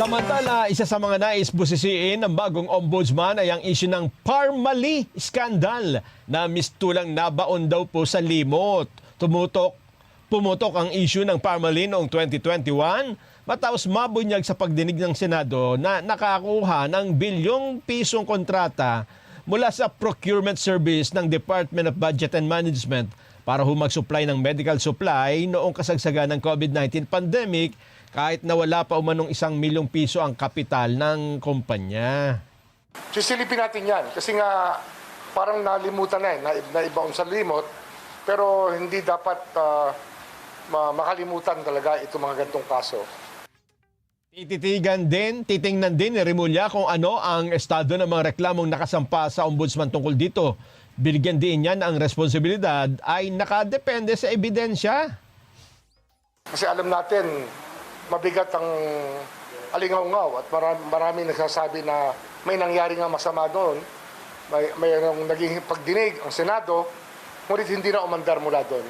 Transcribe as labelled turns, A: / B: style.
A: Samantala, isa sa mga nais busisiin ng bagong ombudsman ay ang issue ng Parmali scandal na mistulang nabaon daw po sa limot. Pumutok ang issue ng Parmali noong 2021 matapos mabunyag sa pagdinig ng Senado na nakakuha ng bilyong pisong kontrata mula sa procurement service ng Department of Budget and Management para mag-supply ng medical supply noong kasagsagan ng COVID-19 pandemic kahit na wala pa umanong 1 milyong piso ang kapital ng kumpanya.
B: Sisilipin natin yan kasi nga parang nalimutan na naibaon sa limot, pero hindi dapat makalimutan talaga itong mga ganitong kaso.
A: Titingnan din ni Remulla kung ano ang estado ng mga reklamong nakasampa sa ombudsman tungkol dito. Binigyan din niya na ang responsibilidad ay nakadepende sa ebidensya.
B: Kasi alam natin, mabigat ang alingaw-ngaw at marami nagsasabi na may nangyari nga masama doon. May naging pagdinig ang Senado, ngunit hindi na umandar mula doon.